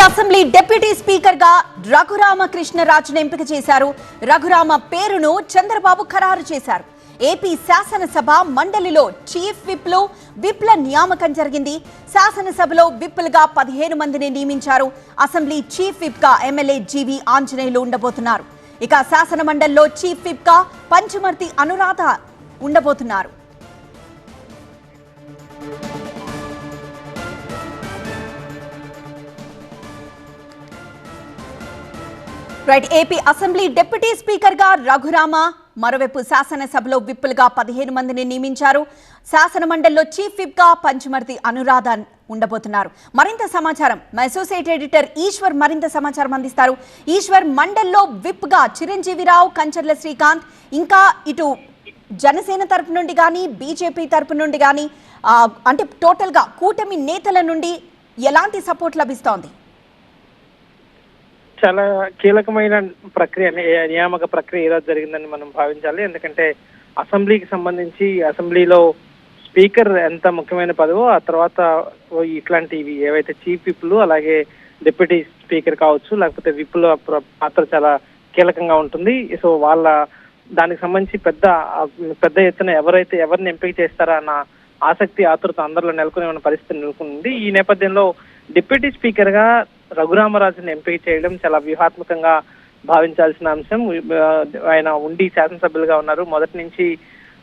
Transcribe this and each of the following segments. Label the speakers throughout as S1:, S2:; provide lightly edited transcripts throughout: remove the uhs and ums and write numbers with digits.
S1: Assembly deputy speaker గా రఘురామకృష్ణరాజును ఎంపిక చేశారు. రఘురామ పేరును చంద్రబాబు ఖరారు చేశారు. ఏపీ శాసనసభ మండలిలో చీఫ్ విప్ల నియామకం జరిగింది. శాసనసభలో విప్లుగా 15 మందిని నియమించారు. అసెంబ్లీ చీఫ్ విప్ గా ఎమ్మెల్యే జీవి ఆంజనేయులు ఉండబోతున్నారు. ఇక శాసన మండలిలో చీఫ్ విప్ గా పంచమర్తి అనురాధ ఉండబోతున్నారు. ఏపీ అసెంబ్లీ డిప్యూటీ స్పీకర్ గా రఘురామ, మరోవైపు శాసనసభలో విప్పులుగా 15 మందిని నియమించారు. శాసన మండలిలో చీఫ్ విప్ గా పంచమర్తి అనురాధ ఉండబోతున్నారు. మరింత సమాచారం మా అసోసియేట్ ఎడిటర్ ఈశ్వర్ మరింత సమాచారం అందిస్తారు. ఈశ్వర్, మండలిలో విప్ గా చిరంజీవిరావు, కంచర్ల శ్రీకాంత్, ఇంకా ఇటు జనసేన తరపు నుండి కానీ బీజేపీ తరపు నుండి కానీ అంటే టోటల్ గా కూటమి నేతల నుండి ఎలాంటి సపోర్ట్ లభిస్తోంది?
S2: చాలా కీలకమైన ప్రక్రియ, నియామక ప్రక్రియ ఈరోజు జరిగిందని మనం భావించాలి. ఎందుకంటే అసెంబ్లీకి సంబంధించి అసెంబ్లీలో స్పీకర్ ఎంత ముఖ్యమైన పదవో, ఆ తర్వాత ఇట్లాంటివి ఏవైతే చీఫ్ విప్లు అలాగే డిప్యూటీ స్పీకర్ కావచ్చు, లేకపోతే విప్ల పాత్ర చాలా కీలకంగా ఉంటుంది. సో వాళ్ళ దానికి సంబంధించి పెద్ద ఎత్తున ఎవరిని ఎంపిక చేస్తారా అన్న ఆసక్తి, ఆతృత అందరిలో నెలకొని ఉన్న పరిస్థితి నెలకొంది. ఈ నేపథ్యంలో డిప్యూటీ స్పీకర్ గా రఘురామరాజుని ఎంపిక చేయడం చాలా వ్యూహాత్మకంగా భావించాల్సిన అంశం. ఆయన ఉండి శాసనసభ్యులుగా ఉన్నారు. మొదటి నుంచి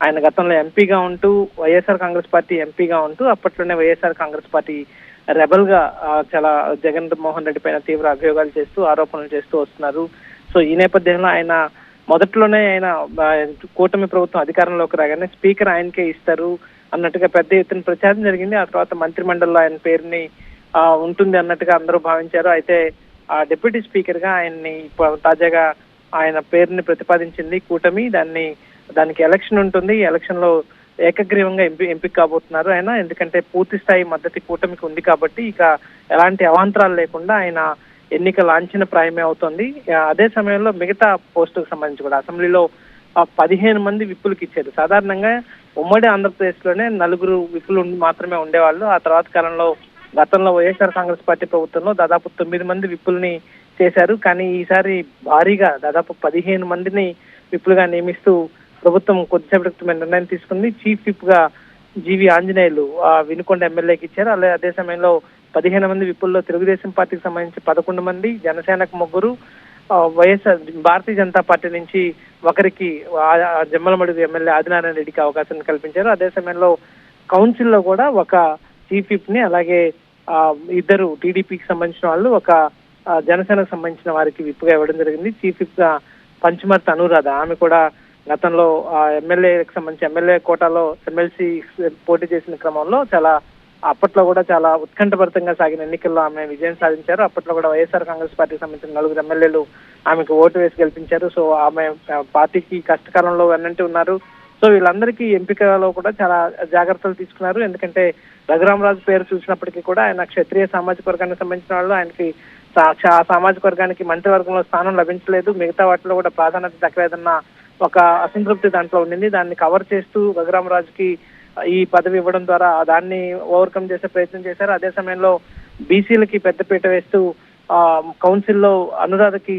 S2: ఆయన గతంలో ఎంపీగా ఉంటూ వైఎస్ఆర్ కాంగ్రెస్ పార్టీ ఎంపీగా ఉంటూ అప్పట్లోనే వైఎస్ఆర్ కాంగ్రెస్ పార్టీ రెబల్ గా చాలా జగన్మోహన్ రెడ్డి పైన తీవ్ర అభియోగాలు చేస్తూ ఆరోపణలు చేస్తూ వస్తున్నారు. సో ఈ నేపథ్యంలో ఆయన మొదట్లోనే కూటమి ప్రభుత్వం అధికారంలోకి రాగానే స్పీకర్ ఆయనకే ఇస్తారు అన్నట్టుగా పెద్ద ఎత్తున ప్రచారం జరిగింది. ఆ తర్వాత మంత్రిమండలిలో ఆయన పేరుని ఉంటుంది అన్నట్టుగా అందరూ భావించారు. అయితే ఆ డిప్యూటీ స్పీకర్ గా ఆయన్ని తాజాగా ఆయన పేరుని ప్రతిపాదించింది కూటమి. దానికి ఎలక్షన్ ఉంటుంది. ఈ ఎలక్షన్ లో ఏకగ్రీవంగా ఎంపిక కాబోతున్నారు ఆయన. ఎందుకంటే పూర్తి స్థాయి మద్దతు కూటమికి ఉంది కాబట్టి ఇక ఎలాంటి అవాంతరాలు లేకుండా ఆయన ఎన్నిక లాంఛన ప్రాయమే అవుతుంది. అదే సమయంలో మిగతా పోస్టుకు సంబంధించి కూడా అసెంబ్లీలో 15 మంది విప్పులకు ఇచ్చారు. సాధారణంగా ఉమ్మడి ఆంధ్రప్రదేశ్ లోనే 4 విప్పులు మాత్రమే ఉండేవాళ్ళు. ఆ తర్వాత కాలంలో గతంలో వైఎస్ఆర్ కాంగ్రెస్ పార్టీ ప్రభుత్వంలో దాదాపు 9 మంది విప్పుల్ని చేశారు. కానీ ఈసారి భారీగా దాదాపు 15 మందిని విప్పులుగా నియమిస్తూ ప్రభుత్వం కొద్దిసేపటి క్రితమే నిర్ణయం తీసుకుంది. చీఫ్ విప్ గా జీవి ఆంజనేయులు వినుకొండ ఎమ్మెల్యేకి ఇచ్చారు. అదే సమయంలో 15 మంది విప్పుల్లో తెలుగుదేశం పార్టీకి సంబంధించి 11 మంది, జనసేనకు 3, వైఎస్ఆర్ భారతీయ జనతా పార్టీ నుంచి ఒకరికి జమ్మలమడుగు ఎమ్మెల్యే ఆదినారాయణ రెడ్డికి అవకాశం కల్పించారు. అదే సమయంలో కౌన్సిల్లో కూడా ఒక చీఫ్ విప్ ని, అలాగే 2 టీడీపీకి సంబంధించిన వాళ్ళు, ఒక జనసేనకు సంబంధించిన వారికి విప్ గా ఇవ్వడం జరిగింది. చీఫ్ విప్ గా పంచమర్తి అనురాధ, ఆమె కూడా గతంలో ఎమ్మెల్యేకి సంబంధించి ఎమ్మెల్యే కోటాలో ఎమ్మెల్సీ పోటీ చేసిన క్రమంలో అప్పట్లో కూడా చాలా ఉత్కంఠభరితంగా సాగిన ఎన్నికల్లో ఆమె విజయం సాధించారు. అప్పట్లో కూడా వైఎస్ఆర్ కాంగ్రెస్ పార్టీకి సంబంధించిన 4 ఎమ్మెల్యేలు ఆమెకు ఓటు వేసి గెలిపించారు. సో ఆమె పార్టీకి కష్టకాలంలో వెన్నంటి ఉన్నారు. సో వీళ్ళందరికీ ఎంపికలో కూడా చాలా జాగ్రత్తలు తీసుకున్నారు. ఎందుకంటే రఘురామరాజు పేరు చూసినప్పటికీ కూడా ఆయన క్షత్రియ సామాజిక వర్గానికి సంబంధించిన వాళ్ళు, ఆయనకి సామాజిక వర్గానికి మంత్రివర్గంలో స్థానం లభించలేదు. మిగతా వాటిలో కూడా ప్రాధాన్యత దక్కలేదన్న ఒక అసంతృప్తి దాంట్లో ఉండింది. దాన్ని కవర్ చేస్తూ రఘురామరాజుకి ఈ పదవి ఇవ్వడం ద్వారా దాన్ని ఓవర్కమ్ చేసే ప్రయత్నం చేశారు. అదే సమయంలో బీసీలకి పెద్దపీట వేస్తూ కౌన్సిల్లో ఆమెకి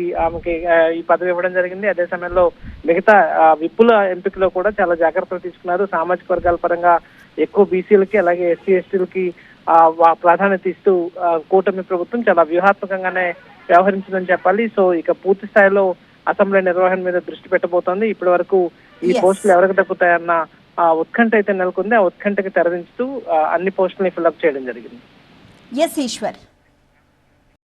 S2: ఈ పదవి ఇవ్వడం జరిగింది. అదే సమయంలో మిగతా విప్పుల ఎంపికలో కూడా చాలా జాగ్రత్తలు తీసుకున్నారు. సామాజిక వర్గాల పరంగా ఎక్కువ బీసీలకి అలాగే ఎస్సీ ఎస్టీలకి ప్రాధాన్యత ఇస్తూ కూటమి ప్రభుత్వం చాలా వ్యూహాత్మకంగానే వ్యవహరించిందని చెప్పాలి. సో ఇక పూర్తి స్థాయిలో అసెంబ్లీ నిర్వహణ మీద దృష్టి పెట్టబోతోంది. ఇప్పటి వరకు ఈ పోస్టులు ఎవరికి దక్కుతాయన్న ఉత్కంఠ అయితే నెలకొంది. ఆ ఉత్కంఠకి తెరదించుతూ అన్ని పోస్టులని ఫిల్అప్ చేయడం జరిగింది.
S1: ఎస్ ఈశ్వర్.